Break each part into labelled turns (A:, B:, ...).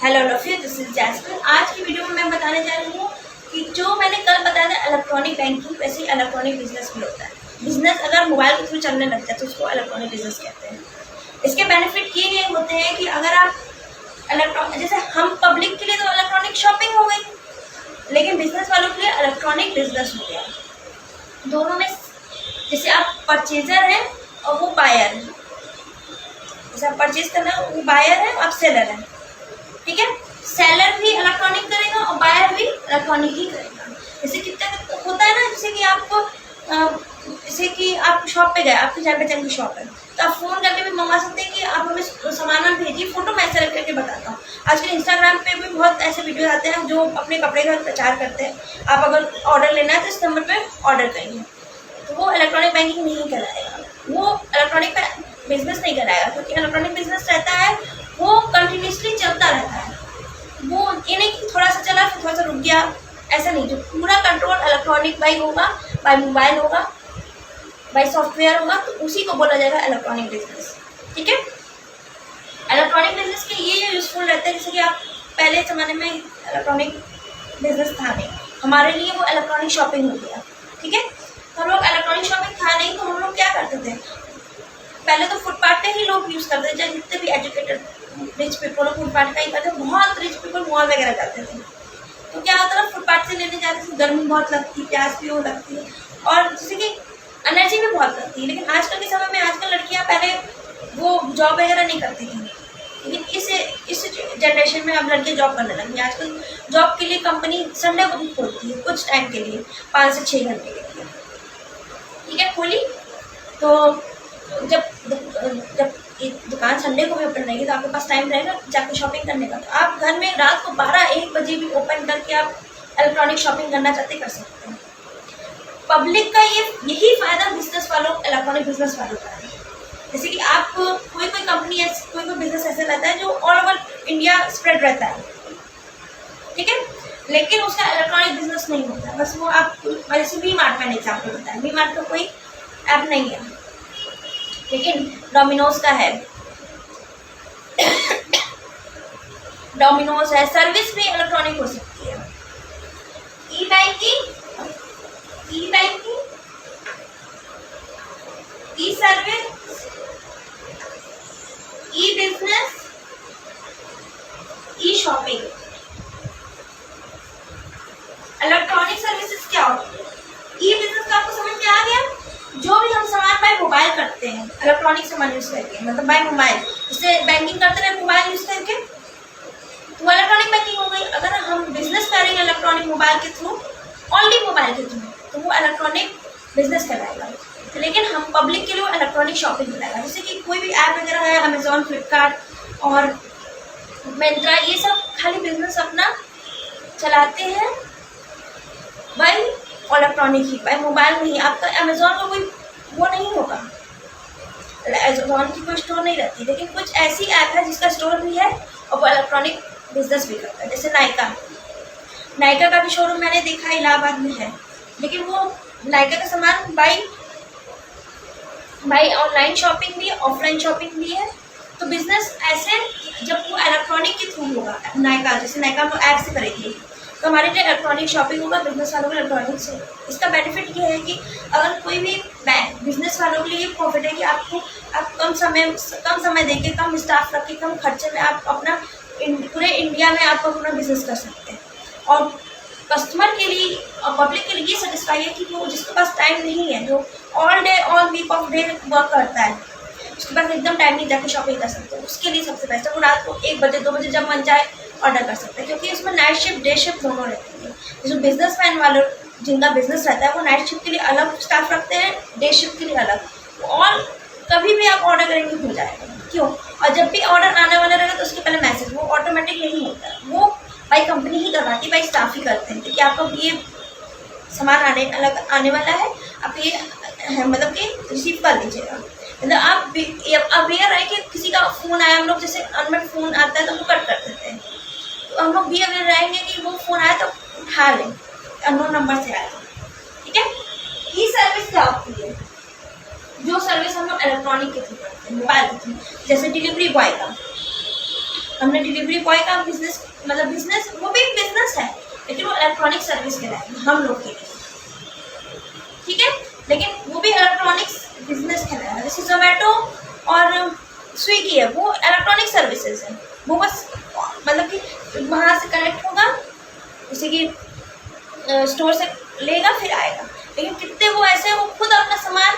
A: Hello लफिया, this is Jasmine. आज की वीडियो में मैं बताने जा रही हूँ कि जो मैंने कल बताया था इलेक्ट्रॉनिक बैंकिंग, वैसे ही इलेक्ट्रॉनिक बिजनेस भी होता है। बिजनेस अगर मोबाइल के थ्रू चलने लगता है तो उसको इलेक्ट्रॉनिक बिजनेस कहते हैं। इसके बेनिफिट ये होते हैं कि अगर आप इलेक्ट्रॉनिक, जैसे हम पब्लिक के लिए तो इलेक्ट्रॉनिक शॉपिंग हो गई, लेकिन बिजनेस वालों के लिए इलेक्ट्रॉनिक बिजनेस हो गया। दोनों में जैसे आप परचेजर हैं और वो बायर है, जैसे आप परचेज करना वो बायर है, आप सेलर हैं, ठीक है। सेलर भी इलेक्ट्रॉनिक करेगा और बायर भी इलेक्ट्रॉनिक ही करेगा। जैसे कितना होता है ना, जैसे कि आप शॉप पे गए, आपकी जान पहचान की शॉप है, तो आप फ़ोन करके भी मंगवा सकते हैं कि आप हमें सामान भेजिए, फोटो मैं सेलेक्ट करके बताता हूँ। आजकल इंस्टाग्राम पे भी बहुत ऐसे वीडियो आते हैं जो अपने कपड़े का प्रचार करते हैं। आप अगर ऑर्डर लेना है तो इस नंबर पर ऑर्डर करिए, तो वो इलेक्ट्रॉनिक बैंकिंग नहीं कराएगा, वो इलेक्ट्रॉनिक बिजनेस नहीं कराएगा, क्योंकि इलेक्ट्रॉनिक बिजनेस रहता है वो कंटिन्यूसली चलता रहता है। वो ये नहीं कि थोड़ा सा चला फिर थोड़ा सा रुक गया, ऐसा नहीं। जो पूरा कंट्रोल इलेक्ट्रॉनिक बाई होगा, बाई मोबाइल होगा, बाई सॉफ्टवेयर होगा, तो उसी को बोला जाएगा इलेक्ट्रॉनिक बिजनेस, ठीक है। इलेक्ट्रॉनिक बिजनेस के ये यूजफुल रहते हैं, जैसे कि आप पहले ज़माने में इलेक्ट्रॉनिक बिजनेस था नहीं, हमारे लिए वो इलेक्ट्रॉनिक शॉपिंग हो गया, ठीक है। तो हम लोग इलेक्ट्रॉनिक शॉपिंग था नहीं, तो हम लोग क्या करते थे, पहले तो फुटपाथ पे ही लोग यूज़ करते थे। चाहे जितने भी एजुकेटेड रिच पीपल फुटपाथ का ही करते थे। बहुत रिच पीपल मॉल वगैरह जाते थे, तो क्या होता था, फुटपाथ से लेने जाते थे, गर्मी बहुत लगती, प्यास भी हो लगती है, और जैसे कि एनर्जी भी बहुत लगती है। लेकिन आजकल के समय में आजकल लड़कियां पहले वो जॉब वगैरह नहीं करती थी, लेकिन इस जनरेशन में अब लड़कियां जॉब करने लगी। आजकल जॉब के लिए कंपनी संडे को भी खोलती है, कुछ टाइम के लिए, 5 से 6 घंटे के लिए, ठीक है, खोली। तो जब एक दुकान संडे को भी ओपन रहेगी तो आपके पास टाइम रहेगा जाके शॉपिंग करने का। तो आप घर में रात को 12-1 बजे भी ओपन करके आप इलेक्ट्रॉनिक शॉपिंग करना चाहते कर सकते हैं। पब्लिक का यही फायदा बिजनेस वालों, इलेक्ट्रॉनिक बिजनेस वालों का है। जैसे कि आप कोई कंपनी कोई बिजनेस ऐसे रहता है जो ऑल ओवर इंडिया स्प्रेड रहता है, ठीक है, लेकिन उसका इलेक्ट्रॉनिक बिजनेस नहीं होता। बस वो आप, जैसे वी मार्ट मैंने एग्जाम्पल बताया, वी मार्ट का कोई ऐप नहीं है, लेकिन डोमिनोज का है। डोमिनोज है, सर्विस भी इलेक्ट्रॉनिक हो सकती है। ई बैंकिंग, ई सर्विस, ई बिजनेस, ई शॉपिंग। इलेक्ट्रॉनिक सर्विसेज क्या होती है? ई बिजनेस का आपको समझ में आ गया? जो भी हम सामान बाय मोबाइल करते हैं, इलेक्ट्रॉनिक सामान यूज करके, मतलब बाय मोबाइल, जैसे बैंकिंग करते हैं मोबाइल यूज करके, तो इलेक्ट्रॉनिक बैंकिंग हो गई। अगर हम बिजनेस करेंगे इलेक्ट्रॉनिक मोबाइल के थ्रू, ओनली मोबाइल के थ्रू, तो वो इलेक्ट्रॉनिक बिजनेस कहलाएगा। लेकिन हम पब्लिक के लिए इलेक्ट्रॉनिक शॉपिंग कहलाएगा। जैसे कि कोई भी ऐप वगैरह है, अमेजोन, फ्लिपकार्ट और मिंत्रा, ये सब खाली बिजनेस अपना चलाते हैं by electronic he, by mobile नहीं। आपका अमेजोन का कोई वो नहीं होगा, अमेजोन की कोई स्टोर नहीं रहती, लेकिन कुछ ऐसी ऐप है जिसका स्टोर भी है और वो इलेक्ट्रॉनिक बिजनेस भी करता है। जैसे नायका का भी शोरूम मैंने देखा इलाहाबाद में है, लेकिन वो नायका का सामान बाई ऑनलाइन शॉपिंग भी है, ऑफलाइन शॉपिंग भी है। तो बिजनेस ऐसे जब वो इलेक्ट्रॉनिक के थ्रू होगा, नायका, जैसे नायका हम ऐप से करेंगे तो हमारे लिए इलेक्ट्रॉनिक शॉपिंग होगा, बिजनेस वालों को इलेक्ट्रॉनिक से। इसका बेनिफिट ये है कि अगर कोई भी बिजनेस वालों के लिए प्रॉफिट है कि आप कम समय देके, कम स्टाफ रख के, कम खर्चे में आप अपना पूरे इंडिया में आप अपना बिजनेस कर सकते हैं। और कस्टमर के लिए और पब्लिक के लिए ये सेटिस्फाई है कि वो जिसके पास टाइम नहीं है, जो all week off day work करता है, उसके पास एकदम टाइम नहीं जाके शॉपिंग कर सकते, उसके लिए सबसे बेस्ट है वो रात को 1 बजे 2 बजे जब मन चाहे ऑर्डर कर सकते हैं, क्योंकि उसमें नाइट शिफ्ट, डे शिफ्ट दोनों रहती है। जो बिजनेसमैन वाले जिनका बिजनेस रहता है वो नाइट शिफ्ट के लिए अलग स्टाफ रखते हैं, डे शिफ्ट के लिए अलग। और कभी भी आप ऑर्डर करेंगे हो जाएगा, क्यों? और जब भी ऑर्डर आने वाला रहेगा तो उसके पहले मैसेज, वो ऑटोमेटिक नहीं होता है, वो बाई कंपनी ही करवाती है, बाई स्टाफ ही करते हैं कि आपका ये सामान आने वाला है, आप ये मतलब कि रिसीव कर लीजिएगा। मतलब आप अवेयर है कि किसी का फ़ोन आया, हम लोग जैसे अनमेड फ़ोन आता है तो वो कट कर देते हैं, तो हम लोग भी अवेयर रहेंगे कि वो फ़ोन आया तो उठा लें, अननोन नंबर से आया, ठीक है। ई सर्विस क्या होती है? जो सर्विस हम लोग इलेक्ट्रॉनिक के थ्रू करते हैं, मोबाइल के थ्रू, जैसे डिलीवरी बॉय का हमने डिलीवरी बॉय का बिजनेस, मतलब बिजनेस, वो भी एक बिजनेस है लेकिन वो इलेक्ट्रॉनिक सर्विस के लिए हम लोग के लिए, ठीक है, लेकिन वो भी इलेक्ट्रॉनिक्स बिजनेस कहलाएगा। जैसे जोमेटो और स्विगी है, वो इलेक्ट्रॉनिक सर्विसेज है, वो बस मतलब कि वहाँ से कनेक्ट होगा, जैसे कि स्टोर से लेगा फिर आएगा। लेकिन कितने वो ऐसे हैं वो खुद अपना सामान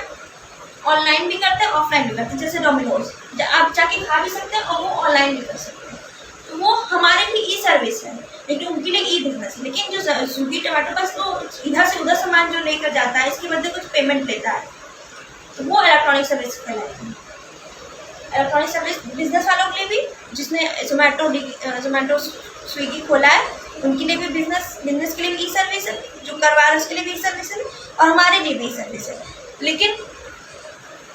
A: ऑनलाइन भी करते हैं ऑफलाइन भी करते हैं। जैसे डोमिनोज, आप जाके खा भी सकते हैं और वो ऑनलाइन भी कर सकते हैं, तो वो हमारे लिए ई सर्विस है लेकिन उनके लिए ई बिजनेस है। लेकिन जो स्विगी टमाटो बस तो इधर से उधर सामान जो लेकर जाता है इसके बदले कुछ पेमेंट लेता है, तो वो इलेक्ट्रॉनिक सर्विस कहलाएगी। इलेक्ट्रॉनिक सर्विस बिजनेस वालों के लिए भी, जिसने जोमेटो स्विगी खोला है उनके लिए भी बिजनेस के लिए भी ई सर्विस है, जो करवा रहे हैं उसके लिए भी ई सर्विस है और हमारे लिए भी ई सर्विस है। लेकिन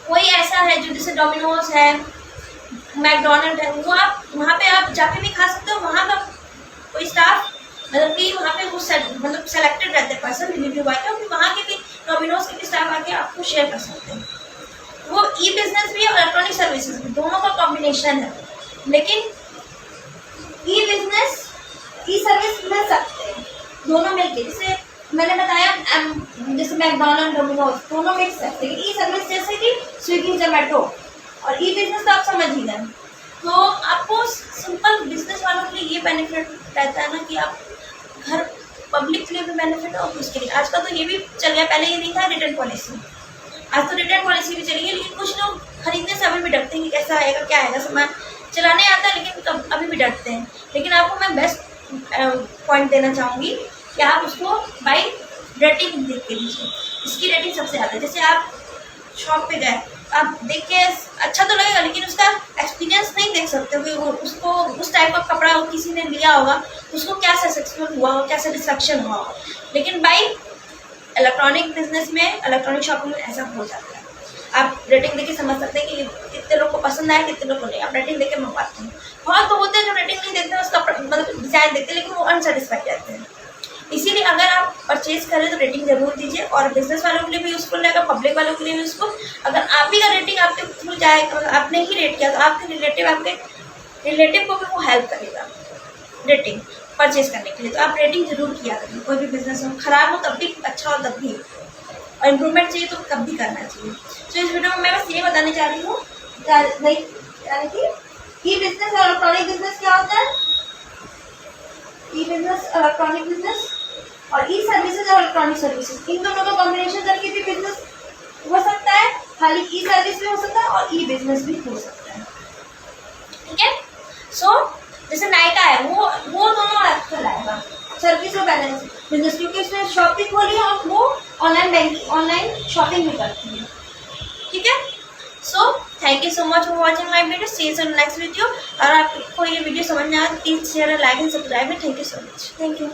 A: कोई ऐसा है जो जैसे डोमिनोज है, मैकडोनल्ड है, वो आप वहाँ पे आप जाके भी खा सकते हो, वहाँ का कोई स्टाफ मतलब कि वहाँ पे वो मतलब सेलेक्टेड रहते हैं पर्सन डिलीवरी बॉय का, वहाँ के भी डोमिनोज के भी स्टाफ आके आपको शेयर कर सकते हैं। वो ई बिजनेस भी है और इलेक्ट्रॉनिक सर्विसेज भी, दोनों का कॉम्बिनेशन है। लेकिन ई बिजनेस ई सर्विस मिल सकते हैं दोनों मिलके, जैसे मैंने बताया जैसे मैकडोनल्ड डोमिनोज दोनों मिक्स है, लेकिन ई सर्विस जैसे कि स्विगी जोमेटो और ई बिजनेस तो आप समझ ही गए। तो आपको सिंपल बिजनेस वालों के लिए ये बेनिफिट रहता है ना कि आप घर पब्लिक के लिए भी बेनिफिट और उसके लिए। आजकल तो ये भी चल गया, पहले ये नहीं था रिटर्न पॉलिसी, आज तो रिटर्न पॉलिसी भी चली है। लेकिन कुछ लोग खरीदने से अभी भी डरते हैं कि कैसा आएगा क्या आएगा, सामान चलाने आता है लेकिन अभी भी डरते हैं। लेकिन आपको मैं बेस्ट पॉइंट देना चाहूँगी कि आप उसको बाई रेटिंग देख के लीजिए, इसकी रेटिंग सबसे ज़्यादा है। जैसे आप शॉप पे गए, आप देख के अच्छा तो लगेगा लेकिन उसका एक्सपीरियंस नहीं देख सकते कि वो उसको उस टाइप का कपड़ा किसी ने लिया होगा, उसको क्या सक्सेसफुल हुआ हो, क्या सेटिस्फैक्शन हुआ हो। लेकिन बाई इलेक्ट्रॉनिक बिजनेस में, इलेक्ट्रॉनिक शॉपिंग में ऐसा हो जाता है। आप रेटिंग देके समझ सकते हैं कि कितने लोग को पसंद आया, कितने लोग को नहीं। आप रेटिंग देके मंगवाते हैं, बहुत तो होते हैं जो रेटिंग नहीं देखते हैं, उसका मतलब डिज़ाइन देखते हैं लेकिन वो अनसेटिस्फाइड रहते हैं। इसीलिए अगर आप परचेज करें तो रेटिंग जरूर दीजिए, और बिजनेस वालों के लिए भी यूजफुल रहेगा, पब्लिक वालों के लिए भी यूजफुल। अगर आप ही का रेटिंग आपके थ्रू जाए, मतलब आपने ही रेट किया तो आपके रिलेटिव को भी वो हेल्प करेगा रेटिंग परचेज करने के लिए। तो आप रेटिंग जरूर किया करें, कोई भी बिजनेस हो, खराब हो तब भी, अच्छा हो तब भी, और इम्प्रूवमेंट चाहिए तो तब भी करना चाहिए। तो इस वीडियो में मैं बस ये बताने चाह रही हूँ कि ई बिजनेस और इलेक्ट्रॉनिक बिजनेस क्या होता है। ई बिजनेस, इलेक्ट्रॉनिक बिजनेस और ई सर्विसेज और इलेक्ट्रॉनिक सर्विसेज, इन दोनों का कॉम्बिनेशन करके भी बिजनेस हो सकता है। खाली ई सर्विस भी हो सकता है और ई बिजनेस भी हो सकता है, ठीक है। सो जैसे नायका है, वो दोनों अलग कहलाएगा, सर्विस और बैलेंस बिजनेस, क्योंकि उसने शॉप भी खोली है और वो ऑनलाइन बैंकिंग, ऑनलाइन शॉपिंग भी करती है, ठीक है। So thank you so much for watching my video, see you in next video. और आपको ये वीडियो समझ में आया तो please share, like and subscribe. Thank you so much, thank you.